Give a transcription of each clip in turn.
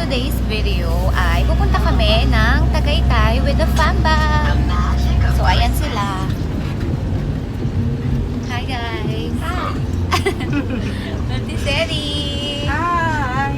Today's video ay pupunta kami ng Tagaytay with the Fambam. So ayan sila. Hi guys. Hi. Nanti Seri. Hi.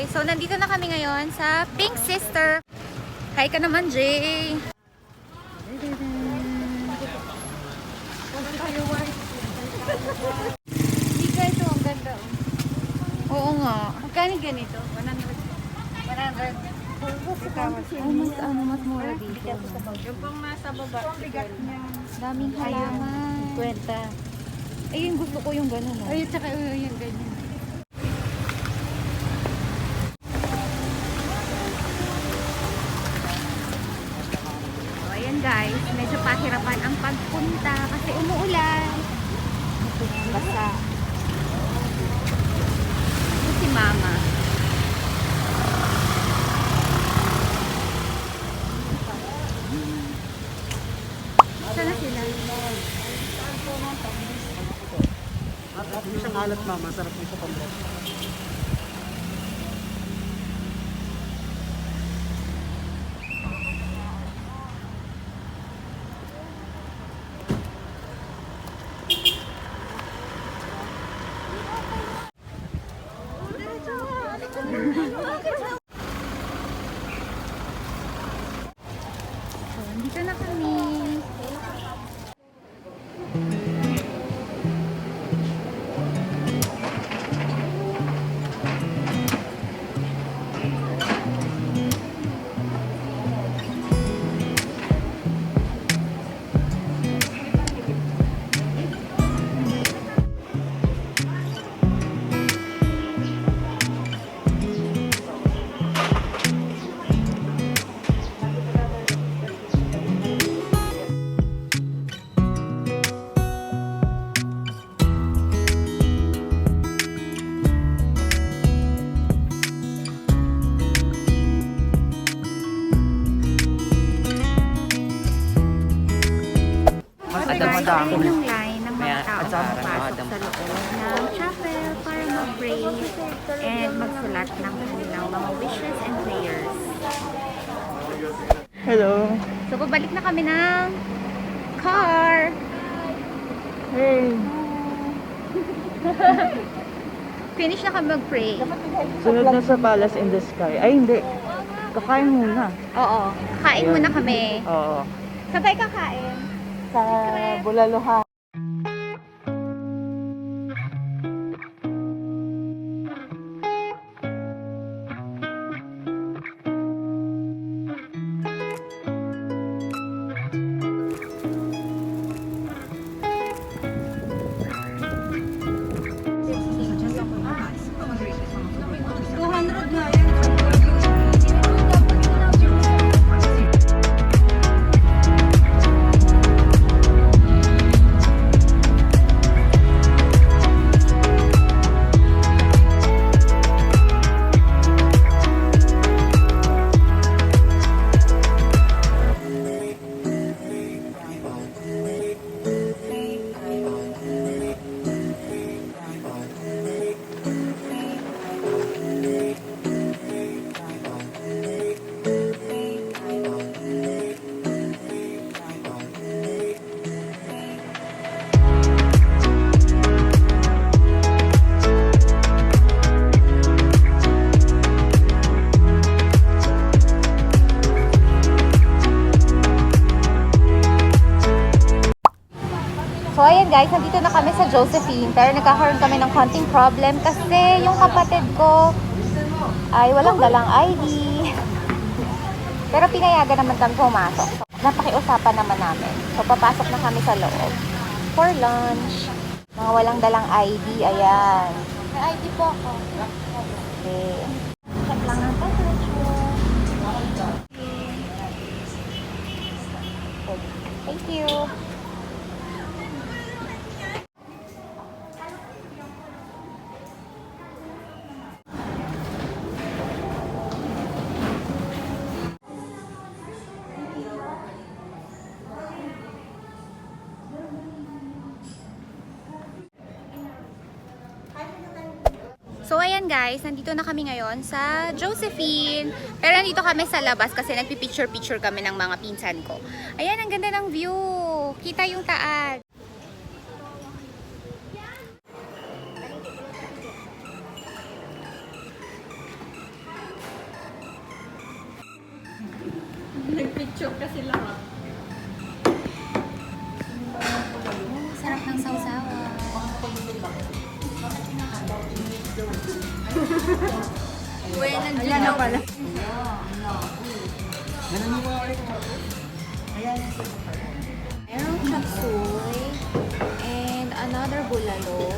So, nandito na kami ngayon sa Pink Sister. Hi ka naman, Jay. Hindi ka ito, ang ganda. Oo nga. Magkano ganito? 100. 100. Mas mura dito. Yung pang nasa baba. Ang bigat niya. Daming halaman. 50. Ayun, gusto ko yung gano'n. Ay, tsaka yung ganyan. Guys, medyo pahirapan ang pagpunta kasi umuulan. Basta. Ito si Mama. Sana sila. Hindi siyang alat, Mama. Sarap nito pambot. So, dito na kami. Madami. Yung line ng mga tao papasok sa loob ng chapel para mag-pray and magsulat ng kanilang mga wishes and prayers. Hello. So, pabalik na kami ng car. Hey. Finish na kami mag-pray. Sunod na sa Palace in the Sky. Ay, hindi. Kakain muna. Oo. Kain muna kami. Oo. Sabay kakain. Sa Bulalohan. guys, nandito na kami sa Josephine, pero nagkakaroon kami ng konting problem kasi yung kapatid ko ay walang dalang ID. Pero pinayagan naman kami pumasok. So, napakiusapan naman namin. So, papasok na kami sa loob for lunch. Mga walang dalang ID, ayan. May ID po ako. Okay. Check lang ang temperature. Thank you. So ayan guys, nandito na kami ngayon sa Josephine. Pero nandito kami sa labas kasi nagpipicture-picture kami ng mga pinsan ko. Ayan, ang ganda ng view. Kita yung taal. Nag-picture kasi lahat. Sarap ng sausawa. Ayan na pala. Merong chop suey and another bulalo.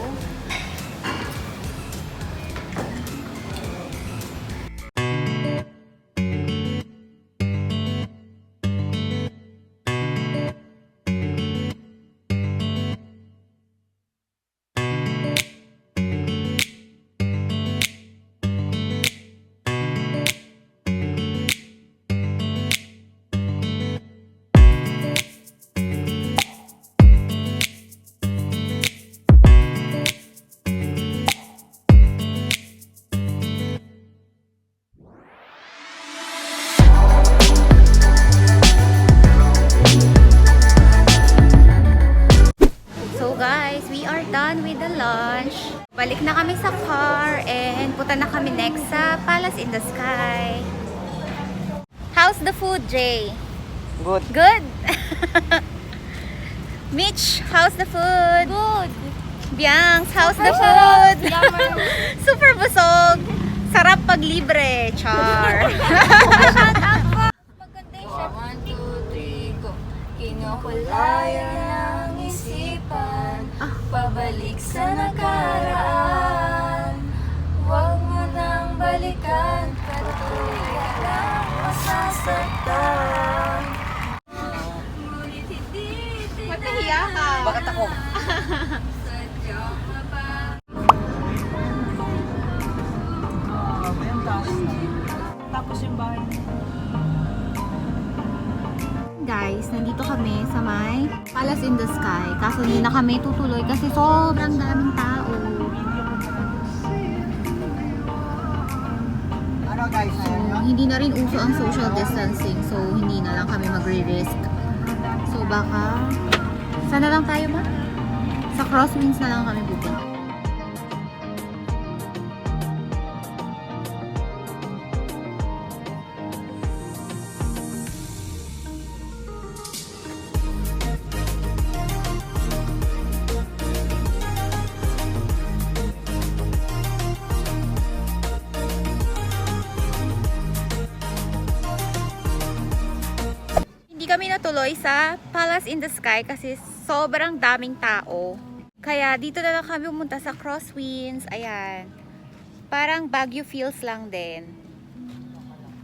So guys, we are done with the lunch. Balik na kami sa car and punta na kami next sa Palace in the Sky. How's the food, Jay? Good. Good? Mitch, how's the food? Good. Biangs, how's the food? Yummer. Super busog. Sarap pag libre. Char. Maganda yung shirt. 1, 2, 3, go. Kinukulayan ng isipan, pabalik sa nakaraan. Huwag mo nang balikan, patuloy ka lang masasaktan. Ngunit hindi Matahiya ka. Bakit ako? sadyang mababa. Tapos yung bahay. Guys, nandito kami sa may Palace in the Sky. Kaso hindi na kami tutuloy kasi sobrang daming tao. Ano guys? So, hindi na rin uso ang social distancing. So, hindi na lang kami magre-risk. So, baka... Saan na lang tayo ba? Sa Crosswinds na lang kami pupunta. Hindi kami natuloy sa Palace in the Sky kasi sobrang daming tao. Kaya dito na lang kami pumunta sa Crosswinds. Ayan. Parang Baguio feels lang din.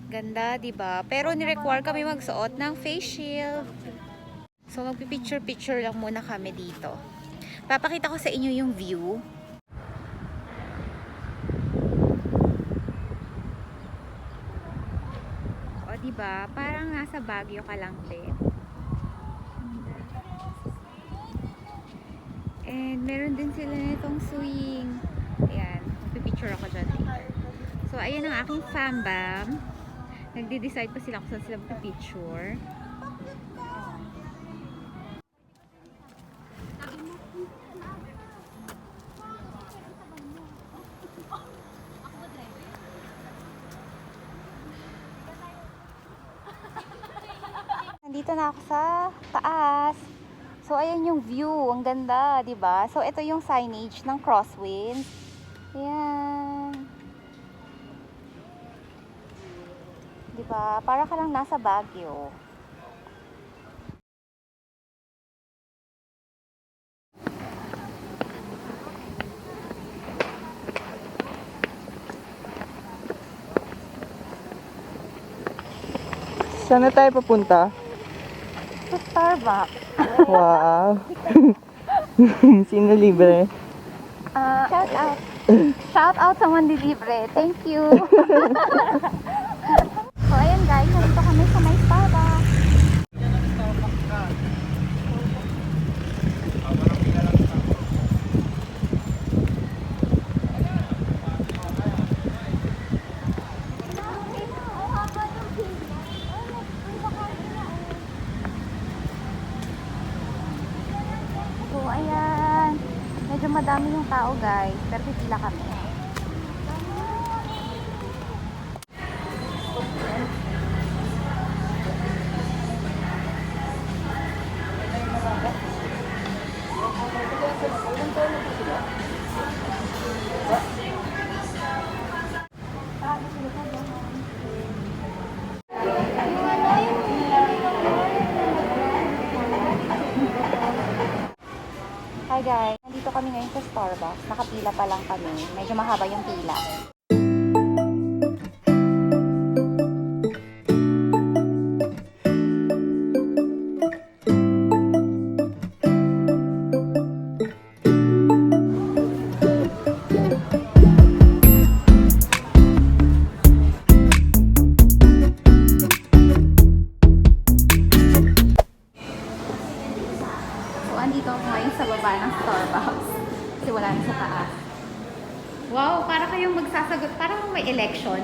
Ganda, 'di ba? Pero ni-require kami magsuot ng face shield. So magpi-picture-picture lang muna kami dito. Papakita ko sa inyo yung view. O, 'di ba? Parang nasa Baguio ka lang din. And meron din sila nitong swing. Ayan, magpipicture ako dyan. So, ayan ang aking fambam. Nagde-decide pa sila kung saan sila magpipicture. Nandito na ako sa taas. So, ayan yung view. Ang ganda, di ba? So, ito yung signage ng Crosswinds. Ayan. Di ba? Para ka lang nasa Baguio. Saan na tayo papunta? Sa Starbucks. Wow. Sino libre? Shout out. Shout out sa Mandilibre. Thank you. So, ayan guys. Nandito kami sa may Starbucks. So, ayan. Medyo madami yung tao guys. Pero pipila kami. Hi guys, nandito kami ngayon sa Starbucks. Nakapila pa lang kami. Medyo mahaba yung pila. So, andito ako ngayon sa baba ng Starbucks. Kasi wala na sa taas. Wow, para kayong magsasagot. Parang may election.